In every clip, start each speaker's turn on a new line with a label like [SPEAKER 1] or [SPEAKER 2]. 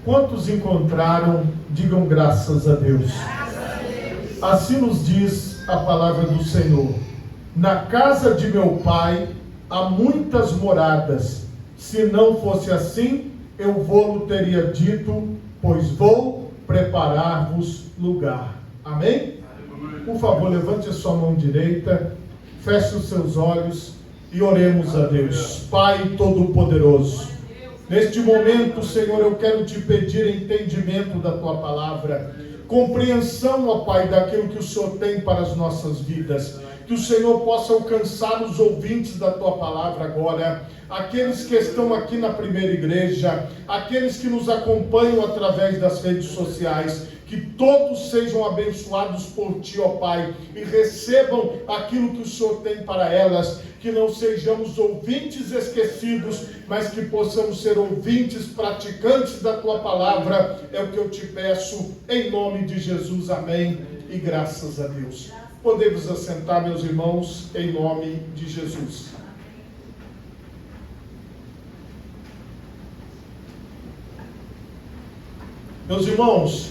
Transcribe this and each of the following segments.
[SPEAKER 1] Quantos encontraram? Digam graças a Deus. Assim nos diz a palavra do Senhor: na casa de meu pai há muitas moradas. Se não fosse assim, eu vou-lo teria dito, pois vou preparar-vos lugar. Amém? Por favor, levante a sua mão direita, feche os seus olhos e oremos a Deus. Pai Todo-Poderoso, neste momento, Senhor, eu quero te pedir entendimento da tua palavra, compreensão, ó Pai, daquilo que o Senhor tem para as nossas vidas. Que o Senhor possa alcançar os ouvintes da tua palavra agora, aqueles que estão aqui na primeira igreja, aqueles que nos acompanham através das redes sociais. Que todos sejam abençoados por Ti, ó Pai, e recebam aquilo que o Senhor tem para elas. Que não sejamos ouvintes esquecidos, mas que possamos ser ouvintes praticantes da Tua palavra. É o que eu te peço, em nome de Jesus. Amém e graças a Deus. Podemos assentar, meus irmãos, em nome de Jesus. Meus irmãos,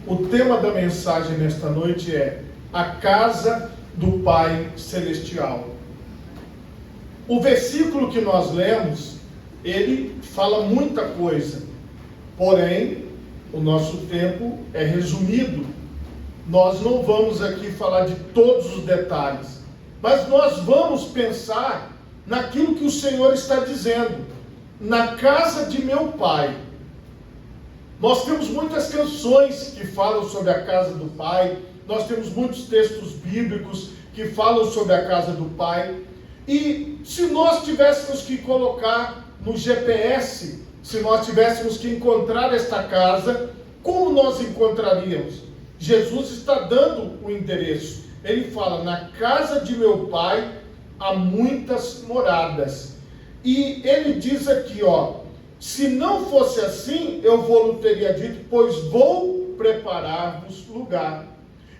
[SPEAKER 1] o tema da mensagem nesta noite é a casa do Pai Celestial. O versículo que nós lemos, ele fala muita coisa, porém, o nosso tempo é resumido. Nós não vamos aqui falar de todos os detalhes, mas nós vamos pensar naquilo que o Senhor está dizendo. Na casa de meu Pai. Nós temos muitas canções que falam sobre a casa do Pai, nós temos muitos textos bíblicos que falam sobre a casa do Pai, e se nós tivéssemos que colocar no GPS, se nós tivéssemos que encontrar esta casa, como nós encontraríamos? Jesus está dando o endereço, ele fala, na casa de meu Pai há muitas moradas, e ele diz aqui, ó, se não fosse assim, eu vou-lhe teria dito, pois vou preparar-vos lugar.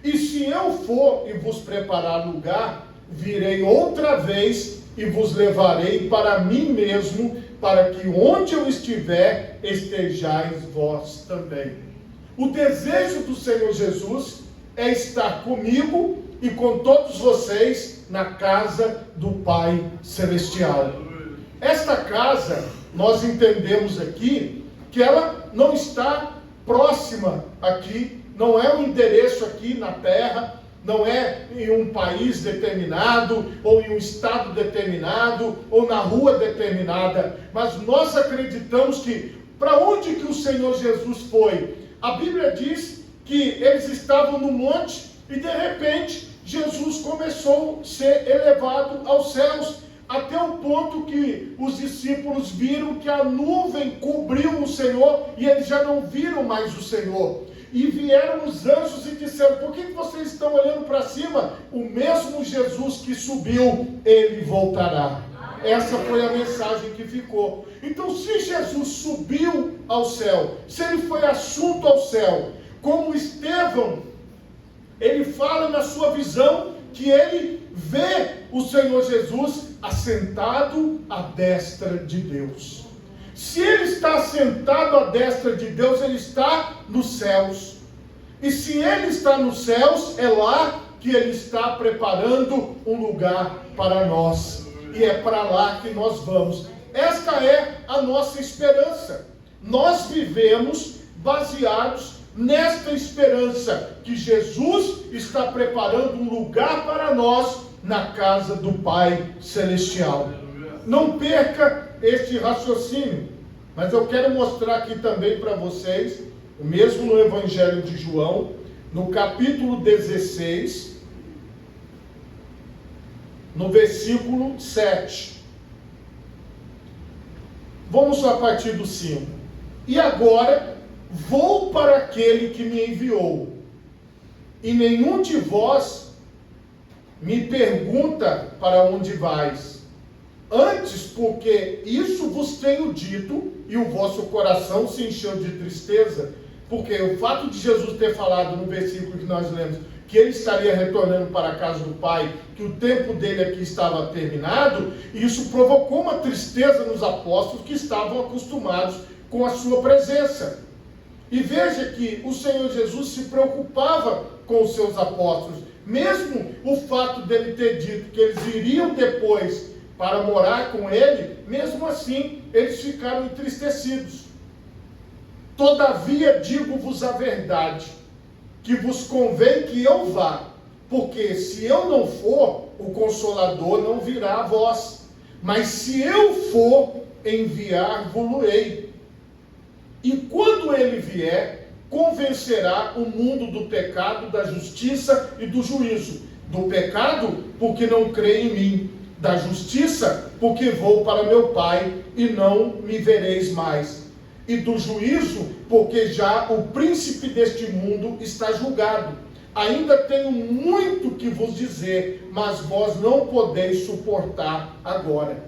[SPEAKER 1] E se eu for e vos preparar lugar, virei outra vez e vos levarei para mim mesmo, para que onde eu estiver, estejais vós também. O desejo do Senhor Jesus é estar comigo e com todos vocês na casa do Pai Celestial. Esta casa, nós entendemos aqui que ela não está próxima aqui, não é um endereço aqui na terra, não é em um país determinado, ou em um estado determinado, ou na rua determinada, mas nós acreditamos que para onde que o Senhor Jesus foi? A Bíblia diz que eles estavam no monte e de repente Jesus começou a ser elevado aos céus, até o ponto que os discípulos viram que a nuvem cobriu o Senhor e eles já não viram mais o Senhor. E vieram os anjos e disseram, por que vocês estão olhando para cima? O mesmo Jesus que subiu, ele voltará. Essa foi a mensagem que ficou. Então, se Jesus subiu ao céu, se ele foi assunto ao céu, como Estevão, ele fala na sua visão que ele vê o Senhor Jesus assentado à destra de Deus. Se ele está assentado à destra de Deus, ele está nos céus. E se ele está nos céus, é lá que ele está preparando um lugar para nós. E é para lá que nós vamos. Esta é a nossa esperança. Nós vivemos baseados nesta esperança, que Jesus está preparando um lugar para nós na casa do Pai Celestial. Não perca este raciocínio, mas eu quero mostrar aqui também para vocês, o mesmo no Evangelho de João, no capítulo 16, no versículo 7. Vamos a partir do 5. E agora vou para aquele que me enviou, e nenhum de vós me pergunta para onde vais. Antes, porque isso vos tenho dito, e o vosso coração se encheu de tristeza, porque o fato de Jesus ter falado no versículo que nós lemos, que ele estaria retornando para a casa do Pai, que o tempo dele aqui estava terminado, e isso provocou uma tristeza nos apóstolos que estavam acostumados com a sua presença. E veja que o Senhor Jesus se preocupava com os seus apóstolos. Mesmo o fato dele ter dito que eles iriam depois para morar com ele, mesmo assim, eles ficaram entristecidos. Todavia digo-vos a verdade, que vos convém que eu vá, porque se eu não for, o Consolador não virá a vós. Mas se eu for, enviar-vos-ei. E quando ele vier, convencerá o mundo do pecado, da justiça e do juízo. Do pecado, porque não crê em mim. Da justiça, porque vou para meu Pai e não me vereis mais. E do juízo, porque já o príncipe deste mundo está julgado. Ainda tenho muito que vos dizer, mas vós não podeis suportar agora.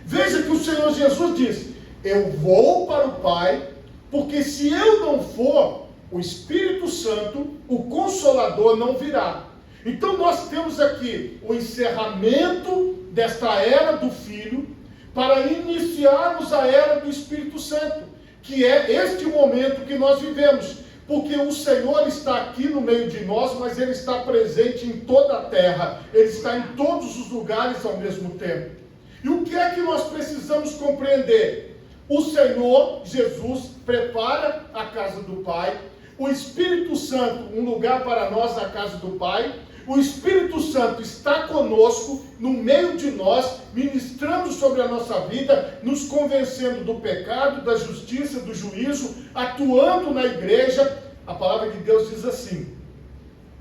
[SPEAKER 1] Veja que o Senhor Jesus diz: eu vou para o Pai, porque se eu não for, o Espírito Santo, o Consolador, não virá. Então nós temos aqui o encerramento desta era do Filho, para iniciarmos a era do Espírito Santo, que é este momento que nós vivemos. Porque o Senhor está aqui no meio de nós, mas Ele está presente em toda a terra. Ele está em todos os lugares ao mesmo tempo. E o que é que nós precisamos compreender? O Senhor Jesus prepara a casa do Pai. O Espírito Santo, um lugar para nós na casa do Pai. O Espírito Santo está conosco, no meio de nós, ministrando sobre a nossa vida, nos convencendo do pecado, da justiça, do juízo, atuando na igreja. A palavra de Deus diz assim: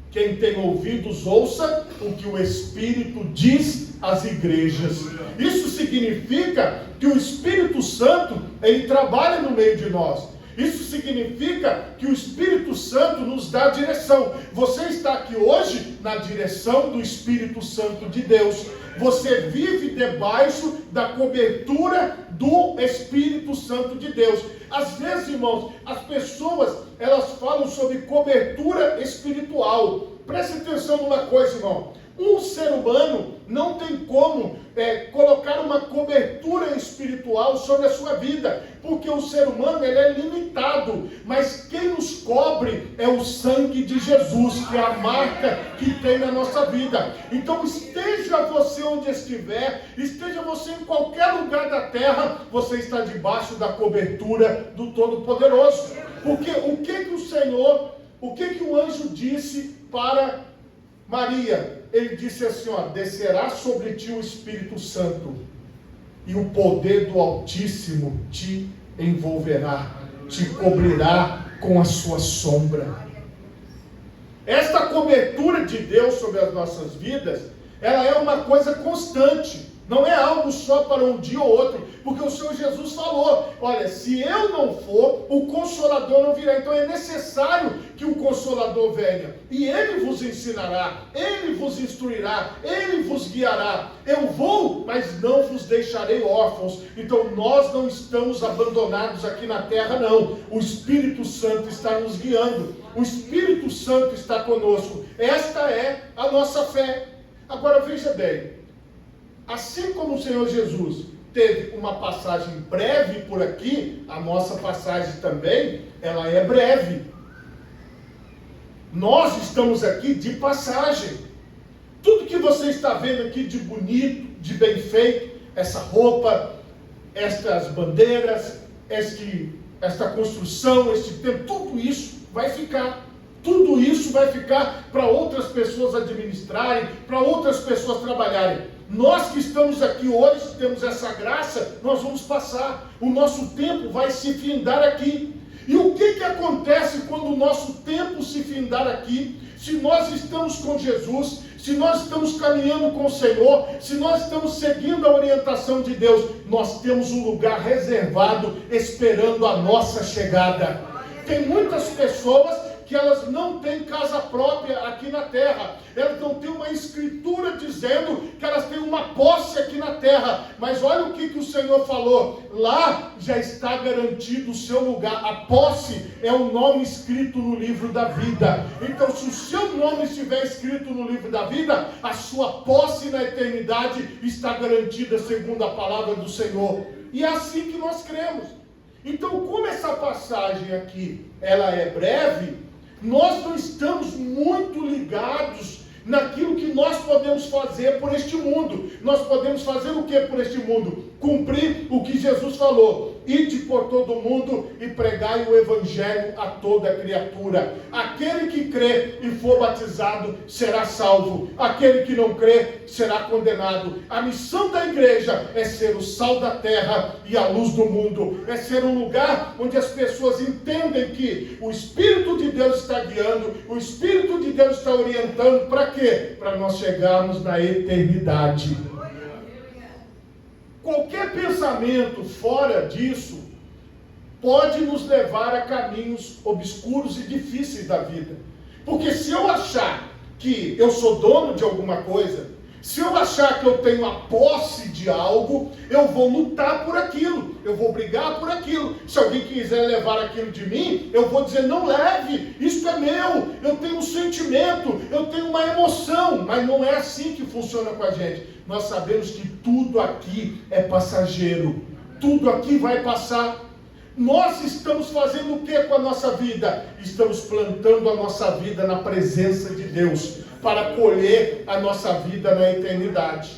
[SPEAKER 1] quem tem ouvidos, ouça o que o Espírito diz às igrejas. Isso significa que o Espírito Santo, ele trabalha no meio de nós. Isso significa que o Espírito Santo nos dá direção. Você está aqui hoje na direção do Espírito Santo de Deus. Você vive debaixo da cobertura do Espírito Santo de Deus. Às vezes, irmãos, as pessoas, elas falam sobre cobertura espiritual. Preste atenção numa coisa, irmão. Um ser humano não tem como colocar uma cobertura espiritual sobre a sua vida, porque o ser humano, ele é limitado, mas quem nos cobre é o sangue de Jesus, que é a marca que tem na nossa vida. Então esteja você onde estiver, esteja você em qualquer lugar da terra, você está debaixo da cobertura do Todo-Poderoso. Porque o que o anjo disse para Maria? Ele disse assim, descerá sobre ti o Espírito Santo, e o poder do Altíssimo te envolverá, te cobrirá com a sua sombra. Esta cobertura de Deus sobre as nossas vidas, ela é uma coisa constante. Não é algo só para um dia ou outro, porque o Senhor Jesus falou, olha, se eu não for, o Consolador não virá. Então é necessário que o Consolador venha, e Ele vos ensinará, Ele vos instruirá, Ele vos guiará. Eu vou, mas não vos deixarei órfãos. Então nós não estamos abandonados aqui na terra, não. O Espírito Santo está nos guiando, o Espírito Santo está conosco. Esta é a nossa fé. Agora veja bem, assim como o Senhor Jesus teve uma passagem breve por aqui, a nossa passagem também, ela é breve. Nós estamos aqui de passagem. Tudo que você está vendo aqui de bonito, de bem feito, essa roupa, estas bandeiras, esta construção, este templo, tudo isso vai ficar. Tudo isso vai ficar para outras pessoas administrarem, para outras pessoas trabalharem. Nós que estamos aqui hoje, temos essa graça, nós vamos passar. O nosso tempo vai se findar aqui. E o que acontece quando o nosso tempo se findar aqui? Se nós estamos com Jesus, se nós estamos caminhando com o Senhor, se nós estamos seguindo a orientação de Deus, nós temos um lugar reservado esperando a nossa chegada. Tem muitas pessoas que elas não têm casa própria aqui na terra, elas não têm uma escritura dizendo que elas têm uma posse aqui na terra, mas olha o que o Senhor falou, lá já está garantido o seu lugar. A posse é o nome escrito no livro da vida. Então se o seu nome estiver escrito no livro da vida, a sua posse na eternidade está garantida segundo a palavra do Senhor. E é assim que nós cremos. Então, como essa passagem aqui, ela é breve, nós não estamos muito ligados naquilo que nós podemos fazer por este mundo. Nós podemos fazer o que por este mundo? Cumprir o que Jesus falou: ide por todo mundo e pregai o evangelho a toda criatura. Aquele que crê e for batizado será salvo. Aquele que não crê será condenado. A missão da igreja é ser o sal da terra e a luz do mundo. É ser um lugar onde as pessoas entendem que o Espírito de Deus está guiando, o Espírito de Deus está orientando. Para quê? Para nós chegarmos na eternidade. Qualquer pensamento fora disso pode nos levar a caminhos obscuros e difíceis da vida. Porque se eu achar que eu sou dono de alguma coisa, se eu achar que eu tenho a posse de algo, eu vou lutar por aquilo, eu vou brigar por aquilo. Se alguém quiser levar aquilo de mim, eu vou dizer: não leve, isso é meu, eu tenho um sentimento, eu tenho uma emoção. Mas não é assim que funciona com a gente. Nós sabemos que tudo aqui é passageiro, tudo aqui vai passar. Nós estamos fazendo o que com a nossa vida? Estamos plantando a nossa vida na presença de Deus, para colher a nossa vida na eternidade.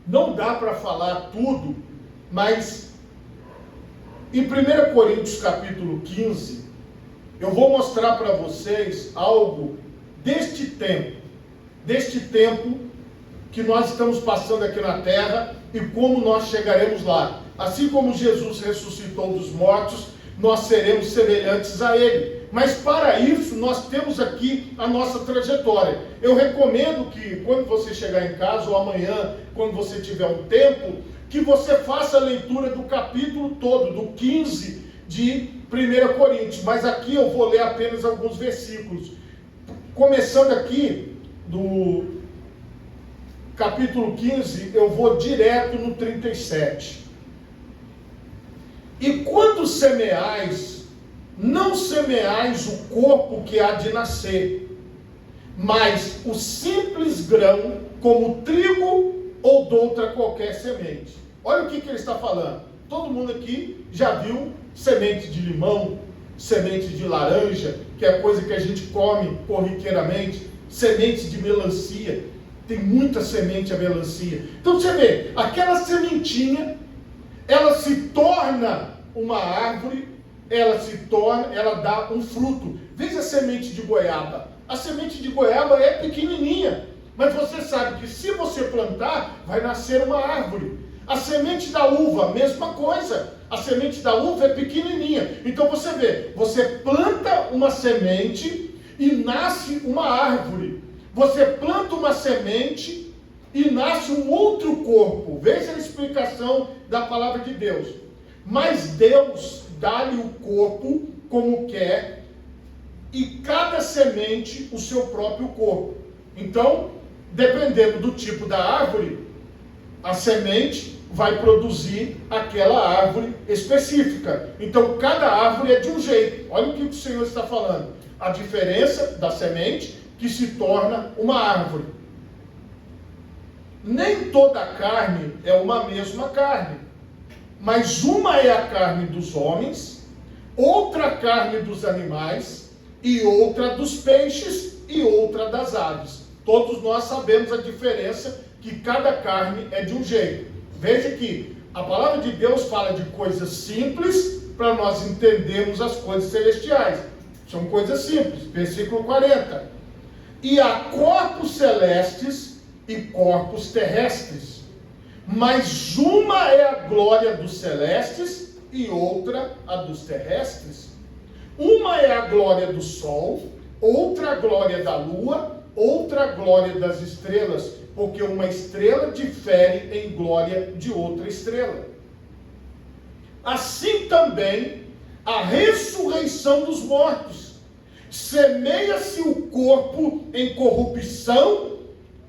[SPEAKER 1] Não dá para falar tudo, mas em 1 Coríntios capítulo 15, eu vou mostrar para vocês algo deste tempo que nós estamos passando aqui na terra e como nós chegaremos lá. Assim como Jesus ressuscitou dos mortos, nós seremos semelhantes a Ele. Mas para isso, nós temos aqui a nossa trajetória. Eu recomendo que quando você chegar em casa, ou amanhã, quando você tiver um tempo, que você faça a leitura do capítulo todo, do 15 de 1 Coríntios. Mas aqui eu vou ler apenas alguns versículos. Começando aqui do capítulo 15, eu vou direto no 37. E quando semeais, não semeais o corpo que há de nascer, mas o simples grão, como trigo ou doutra qualquer semente. Olha o que ele está falando. Todo mundo aqui já viu semente de limão, semente de laranja, que é a coisa que a gente come corriqueiramente, semente de melancia. Tem muita semente a melancia. Então você vê, aquela sementinha, ela se torna uma árvore, ela dá um fruto. Veja a semente de goiaba. A semente de goiaba é pequenininha, mas você sabe que se você plantar, vai nascer uma árvore. A semente da uva, mesma coisa. A semente da uva é pequenininha. Então você vê, você planta uma semente e nasce uma árvore. Você planta uma semente e nasce um outro corpo. Veja a explicação da palavra de Deus. Mas Deus dá-lhe o corpo como quer, e cada semente o seu próprio corpo. Então, dependendo do tipo da árvore, a semente vai produzir aquela árvore específica. Então, cada árvore é de um jeito. Olha o que o Senhor está falando. A diferença da semente que se torna uma árvore. Nem toda carne é uma mesma carne, mas uma é a carne dos homens, outra a carne dos animais, e outra dos peixes, e outra das aves. Todos nós sabemos a diferença, que cada carne é de um jeito. Veja que a palavra de Deus fala de coisas simples, para nós entendermos as coisas celestiais. São coisas simples. Versículo 40. E há corpos celestes e corpos terrestres, mas uma é a glória dos celestes e outra a dos terrestres. Uma é a glória do sol, outra a glória da lua, outra a glória das estrelas, porque uma estrela difere em glória de outra estrela. Assim também a ressurreição dos mortos. Semeia-se o corpo em corrupção,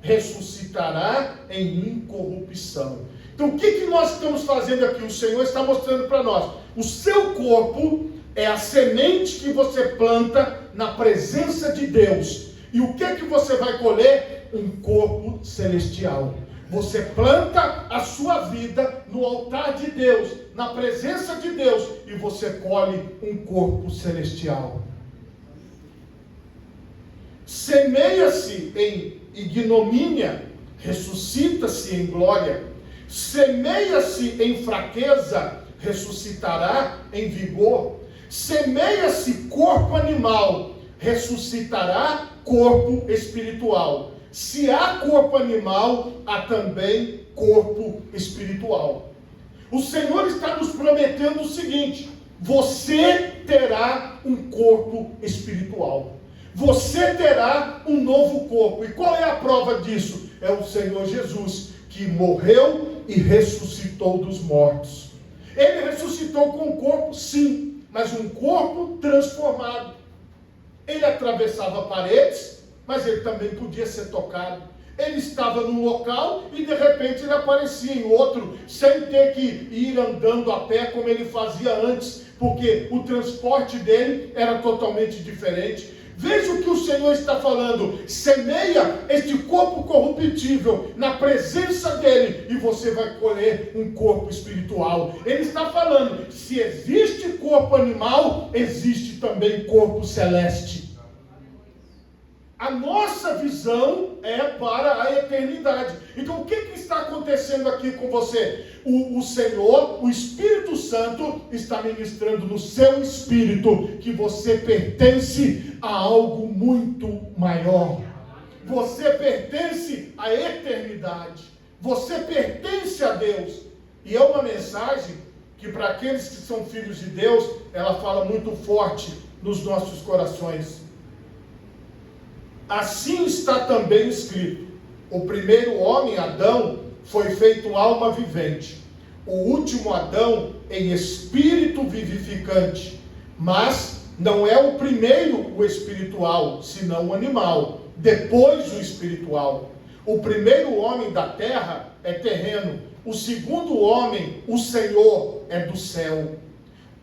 [SPEAKER 1] ressuscitará em incorrupção. Então o que nós estamos fazendo aqui? O Senhor está mostrando para nós. O seu corpo é a semente que você planta na presença de Deus. E o que você vai colher? Um corpo celestial. Você planta a sua vida no altar de Deus. na presença de Deus e você colhe um corpo celestial. Semeia-se em ignomínia, ressuscita-se em glória. Semeia-se em fraqueza, ressuscitará em vigor. Semeia-se corpo animal, ressuscitará corpo espiritual. Se há corpo animal, há também corpo espiritual. O Senhor está nos prometendo o seguinte: você terá um corpo espiritual. Você terá um novo corpo. E qual é a prova disso? É o Senhor Jesus, que morreu e ressuscitou dos mortos. Ele ressuscitou com um corpo, sim, mas um corpo transformado. Ele atravessava paredes, mas ele também podia ser tocado. Ele estava num local e de repente ele aparecia em outro, sem ter que ir andando a pé como ele fazia antes, porque o transporte dele era totalmente diferente. Veja o que o Senhor está falando: semeia este corpo corruptível na presença dele e você vai colher um corpo espiritual. Ele está falando: se existe corpo animal, existe também corpo celeste. A nossa visão é para a eternidade. Então o que está acontecendo aqui com você? O Senhor, o Espírito Santo, está ministrando no seu espírito que você pertence a algo muito maior. Você pertence à eternidade. Você pertence a Deus. E é uma mensagem que, para aqueles que são filhos de Deus, ela fala muito forte nos nossos corações. Assim está também escrito: o primeiro homem, Adão, foi feito alma vivente, o último Adão em espírito vivificante. Mas não é o primeiro o espiritual, senão o animal, depois o espiritual. O primeiro homem da terra é terreno, o segundo homem, o Senhor, é do céu.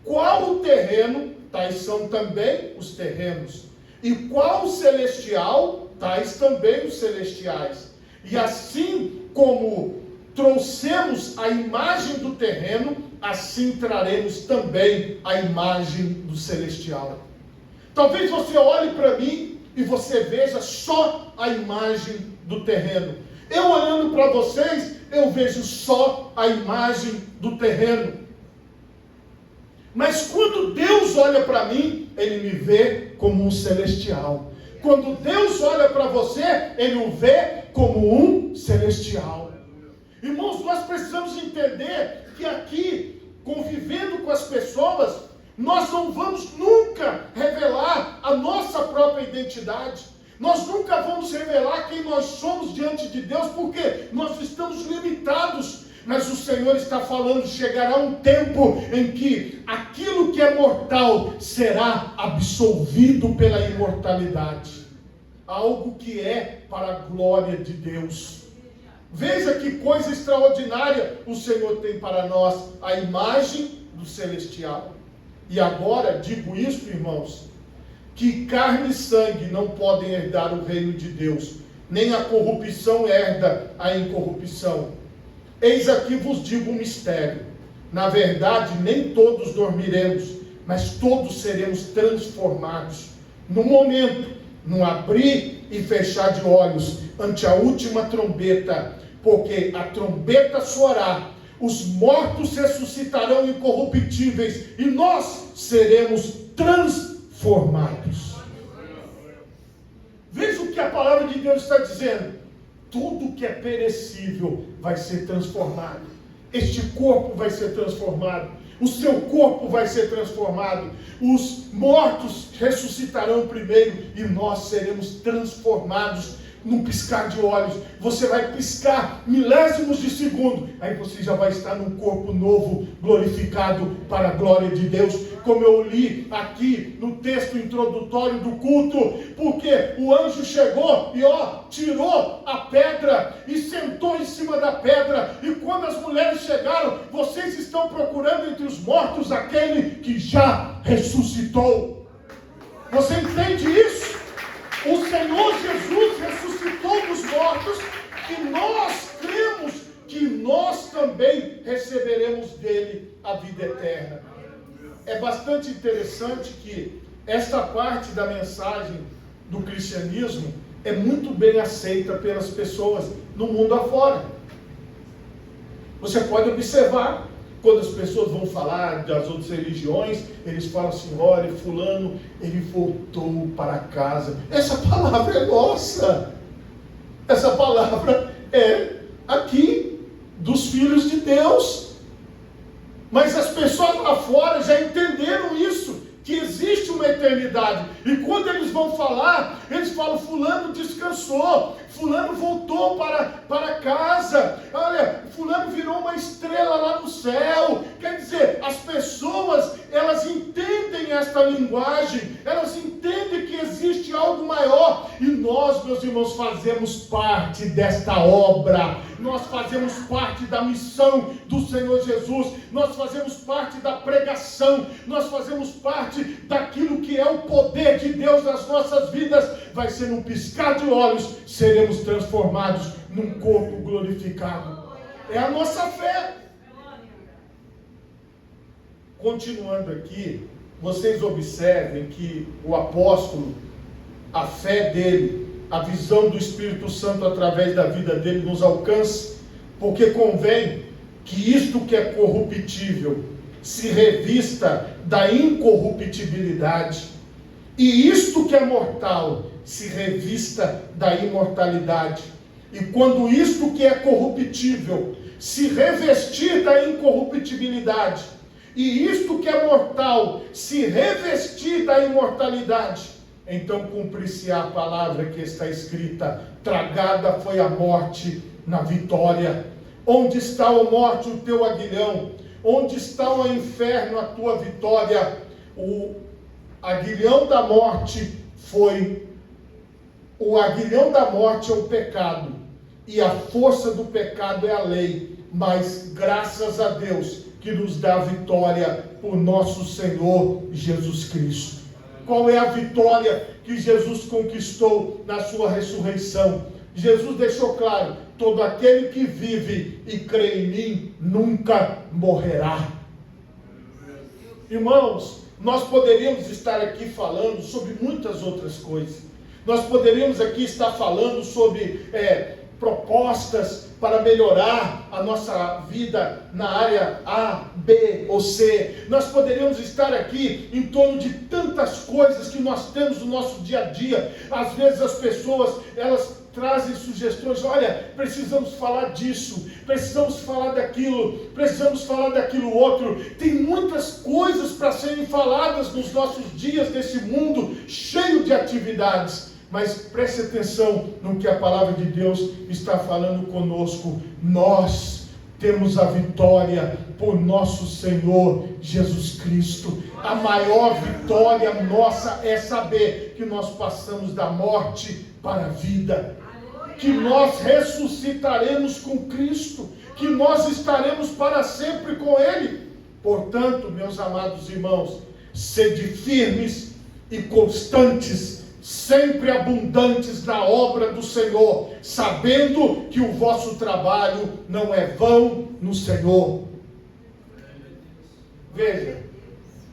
[SPEAKER 1] Qual o terreno, tais são também os terrenos. E qual o celestial, tais também os celestiais. E assim como trouxemos a imagem do terreno, assim traremos também a imagem do celestial. Talvez você olhe para mim e você veja só a imagem do terreno. Eu olhando para vocês, eu vejo só a imagem do terreno. Mas quando Deus olha para mim, Ele me vê como um celestial. Quando Deus olha para você, Ele o vê como um celestial. Irmãos, nós precisamos entender que aqui, convivendo com as pessoas, nós não vamos nunca revelar a nossa própria identidade. Nós nunca vamos revelar quem nós somos diante de Deus, porque nós estamos limitados. Mas o Senhor está falando: chegará um tempo em que aquilo que é mortal será absolvido pela imortalidade. Algo que é para a glória de Deus. Veja que coisa extraordinária o Senhor tem para nós: a imagem do celestial. E agora digo isso, irmãos, que carne e sangue não podem herdar o reino de Deus, nem a corrupção herda a incorrupção. Eis aqui vos digo um mistério: na verdade nem todos dormiremos, mas todos seremos transformados, no momento, no abrir e fechar de olhos, ante a última trombeta, porque a trombeta soará, os mortos ressuscitarão incorruptíveis, e nós seremos transformados. Veja o que a palavra de Deus está dizendo: tudo que é perecível vai ser transformado. Este corpo vai ser transformado. O seu corpo vai ser transformado. Os mortos ressuscitarão primeiro e nós seremos transformados num piscar de olhos. Você vai piscar milésimos de segundo, aí você já vai estar num corpo novo, glorificado para a glória de Deus. Como eu li aqui no texto introdutório do culto, porque o anjo chegou e tirou a pedra e sentou em cima da pedra. E quando as mulheres chegaram: vocês estão procurando entre os mortos aquele que já ressuscitou. Você entende isso? O Senhor Jesus ressuscitou dos mortos, e nós cremos que nós também receberemos dele a vida eterna. É bastante interessante que esta parte da mensagem do cristianismo é muito bem aceita pelas pessoas no mundo afora. Você pode observar, quando as pessoas vão falar das outras religiões, eles falam assim: olha, fulano, ele voltou para casa. Essa palavra é nossa. Essa palavra é aqui dos filhos de Deus. Mas as pessoas lá fora já entenderam isso, que existe uma eternidade. E quando eles vão falar, eles falam: fulano descansou, fulano voltou para casa, olha, fulano virou uma estrela lá no céu. Quer dizer, as pessoas, elas entendem esta linguagem, elas entendem que existe algo maior, e nós, meus irmãos, fazemos parte desta obra, nós fazemos parte da missão do Senhor Jesus, nós fazemos parte da pregação, nós fazemos parte daquilo que é o poder de Deus nas nossas vidas. Vai ser num piscar de olhos, seremos transformados num corpo glorificado. É a nossa fé. Continuando aqui, vocês observem que o apóstolo, a fé dele, a visão do Espírito Santo através da vida dele nos alcança, porque convém que isto que é corruptível se revista da incorruptibilidade, e isto que é mortal se revista da imortalidade. E quando isto que é corruptível se revestir da incorruptibilidade, e isto que é mortal se revestir da imortalidade, então cumprir-se-á a palavra que está escrita: tragada foi a morte na vitória. Onde está, ó morte, o teu aguilhão? Onde está, ó inferno, a tua vitória? O aguilhão da morte é o pecado, e a força do pecado é a lei, mas graças a Deus que nos dá vitória por nosso Senhor Jesus Cristo. Qual é a vitória que Jesus conquistou na sua ressurreição? Jesus deixou claro: todo aquele que vive e crê em mim nunca morrerá. Irmãos, nós poderíamos estar aqui falando sobre muitas outras coisas. Nós poderíamos aqui estar falando sobre propostas para melhorar a nossa vida na área A, B ou C. Nós poderíamos estar aqui em torno de tantas coisas que nós temos no nosso dia a dia. Às vezes as pessoas, elas trazem sugestões: olha, precisamos falar disso, precisamos falar daquilo, precisamos falar daquilo outro. Tem muitas coisas para serem faladas nos nossos dias, nesse mundo cheio de atividades. Mas preste atenção no que a palavra de Deus está falando conosco. Nós temos a vitória por nosso Senhor Jesus Cristo. A maior vitória nossa é saber que nós passamos da morte para a vida, que nós ressuscitaremos com Cristo, que nós estaremos para sempre com Ele. Portanto, meus amados irmãos, sede firmes e constantes, sempre abundantes na obra do Senhor, sabendo que o vosso trabalho não é vão no Senhor. Veja,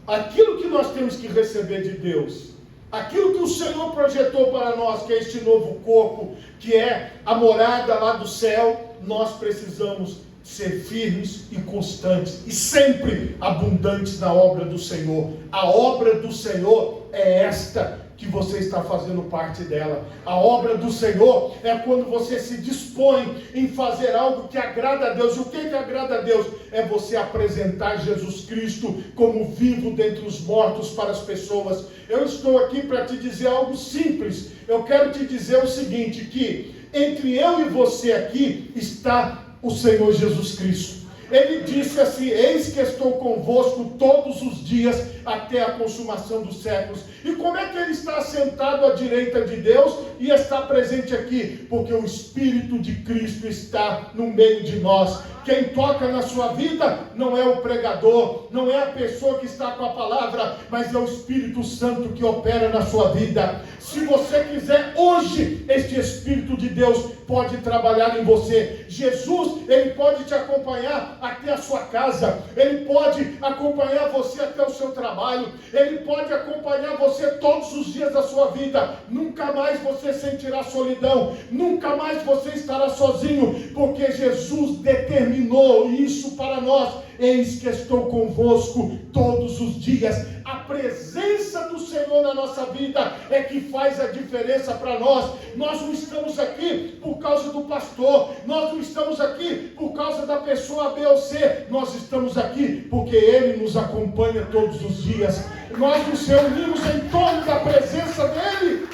[SPEAKER 1] aquilo que nós temos que receber de Deus, aquilo que o Senhor projetou para nós, que é este novo corpo, que é a morada lá do céu, nós precisamos ser firmes e constantes, e sempre abundantes na obra do Senhor. A obra do Senhor é esta, que você está fazendo parte dela. A obra do Senhor é quando você se dispõe em fazer algo que agrada a Deus. E o que agrada a Deus? É você apresentar Jesus Cristo como vivo dentre os mortos para as pessoas. Eu estou aqui para te dizer algo simples. Eu quero te dizer o seguinte, que entre eu e você aqui está o Senhor Jesus Cristo. Ele disse assim: eis que estou convosco todos os dias até a consumação dos séculos. E como é que ele está sentado à direita de Deus e está presente aqui? Porque o Espírito de Cristo está no meio de nós. Quem toca na sua vida não é o pregador, não é a pessoa que está com a palavra, mas é o Espírito Santo que opera na sua vida. Se você quiser, hoje, este Espírito de Deus pode trabalhar em você. Jesus, ele pode te acompanhar até a sua casa, ele pode acompanhar você até o seu trabalho, ele pode acompanhar você todos os dias da sua vida. Nunca mais você sentirá solidão, nunca mais você estará sozinho, porque Jesus determinou isso para nós. Eis que estou convosco todos os dias. A presença do Senhor na nossa vida é que faz a diferença para nós. Nós não estamos aqui por causa do pastor, nós não estamos aqui por causa da pessoa B ou C, nós estamos aqui porque Ele nos acompanha todos os dias. Nós nos reunimos em torno da presença dEle.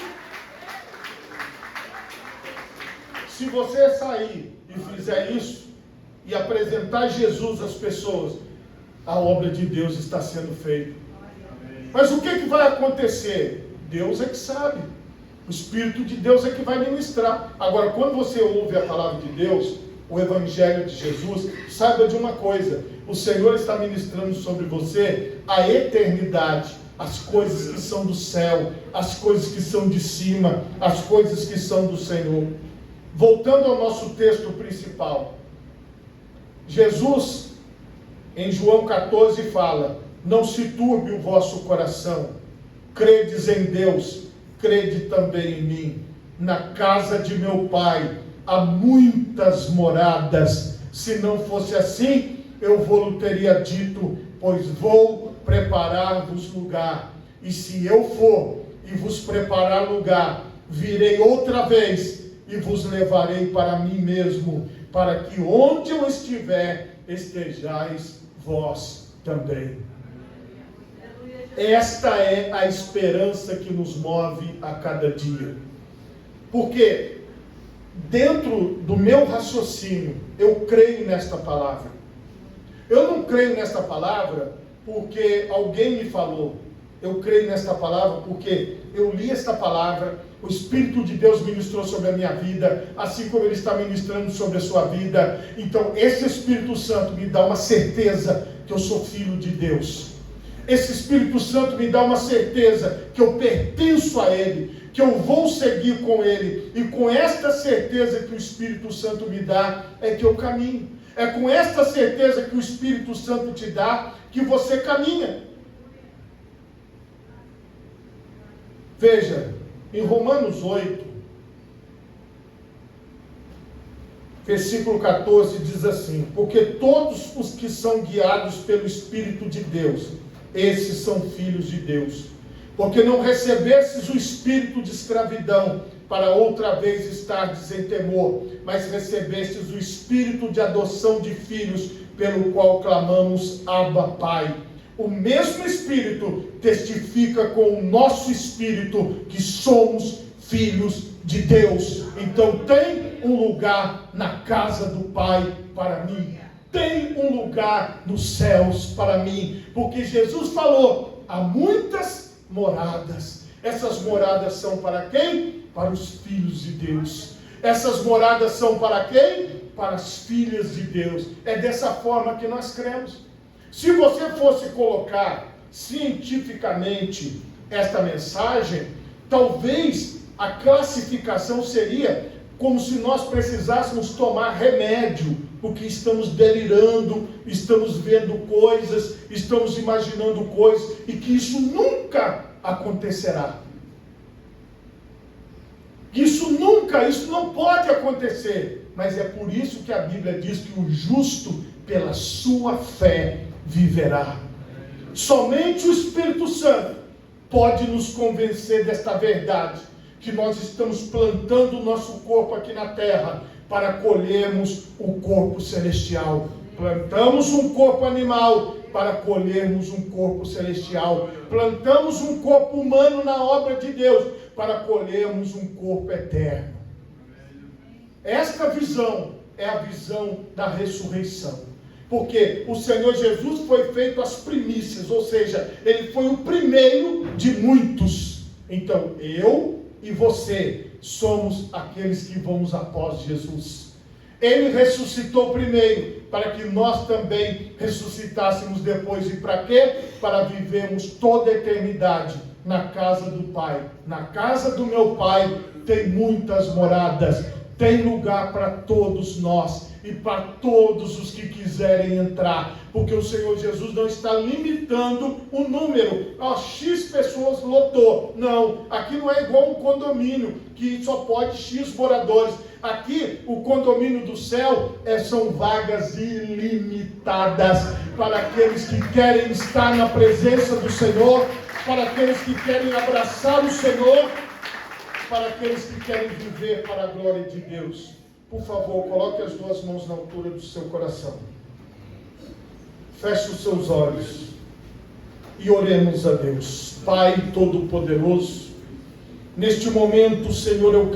[SPEAKER 1] Se você sair e fizer isso, e apresentar Jesus às pessoas, a obra de Deus está sendo feita. Mas o que vai acontecer? Deus é que sabe. O Espírito de Deus é que vai ministrar. Agora, quando você ouve a palavra de Deus, o Evangelho de Jesus, saiba de uma coisa: o Senhor está ministrando sobre você a eternidade, as coisas que são do céu, as coisas que são de cima, as coisas que são do Senhor. Voltando ao nosso texto principal, Jesus, em João 14, fala: não se turbe o vosso coração, credes em Deus, crede também em mim. Na casa de meu Pai há muitas moradas, se não fosse assim, eu vou-lhe teria dito, pois vou preparar-vos lugar. E se eu for e vos preparar lugar, virei outra vez e vos levarei para mim mesmo, para que onde eu estiver, estejais vós também. Esta é a esperança que nos move a cada dia. Porque dentro do meu raciocínio, eu creio nesta palavra. Eu não creio nesta palavra porque alguém me falou. Eu creio nesta palavra porque eu li esta palavra, o Espírito de Deus ministrou sobre a minha vida, assim como Ele está ministrando sobre a sua vida. Então, esse Espírito Santo me dá uma certeza que eu sou filho de Deus. Esse Espírito Santo me dá uma certeza que eu pertenço a Ele, que eu vou seguir com Ele. E com esta certeza que o Espírito Santo me dá, é que eu caminho. É com esta certeza que o Espírito Santo te dá, que você caminha. Veja, em Romanos 8, versículo 14, diz assim: porque todos os que são guiados pelo Espírito de Deus, esses são filhos de Deus. Porque não recebestes o espírito de escravidão, para outra vez estardes em temor, mas recebestes o espírito de adoção de filhos, pelo qual clamamos, Abba, Pai. O mesmo Espírito testifica com o nosso espírito que somos filhos de Deus. Então tem um lugar na casa do Pai para mim. Tem um lugar nos céus para mim. Porque Jesus falou: há muitas moradas. Essas moradas são para quem? Para os filhos de Deus. Essas moradas são para quem? Para as filhas de Deus. É dessa forma que nós cremos. Se você fosse colocar cientificamente esta mensagem, talvez a classificação seria como se nós precisássemos tomar remédio, porque estamos delirando, estamos vendo coisas, estamos imaginando coisas, e que isso nunca acontecerá. Isso não pode acontecer. Mas é por isso que a Bíblia diz que o justo, pela sua fé, viverá. Somente o Espírito Santo pode nos convencer desta verdade, que nós estamos plantando o nosso corpo aqui na terra para colhermos o corpo celestial. Plantamos um corpo animal para colhermos um corpo celestial. Plantamos um corpo humano na obra de Deus para colhermos um corpo eterno. Esta visão é a visão da ressurreição. Porque o Senhor Jesus foi feito as primícias, ou seja, Ele foi o primeiro de muitos. Então, eu e você somos aqueles que vamos após Jesus. Ele ressuscitou primeiro, para que nós também ressuscitássemos depois. E para quê? Para vivermos toda a eternidade na casa do Pai. Na casa do meu Pai tem muitas moradas, tem lugar para todos nós e para todos os que quiserem entrar, porque o Senhor Jesus não está limitando o número. X pessoas lotou. Não, aqui não é igual um condomínio que só pode X moradores. Aqui o condomínio do céu são vagas ilimitadas para aqueles que querem estar na presença do Senhor, para aqueles que querem abraçar o Senhor, para aqueles que querem viver para a glória de Deus. Por favor, coloque as duas mãos na altura do seu coração. Feche os seus olhos e oremos a Deus. Pai Todo-Poderoso, neste momento, Senhor, eu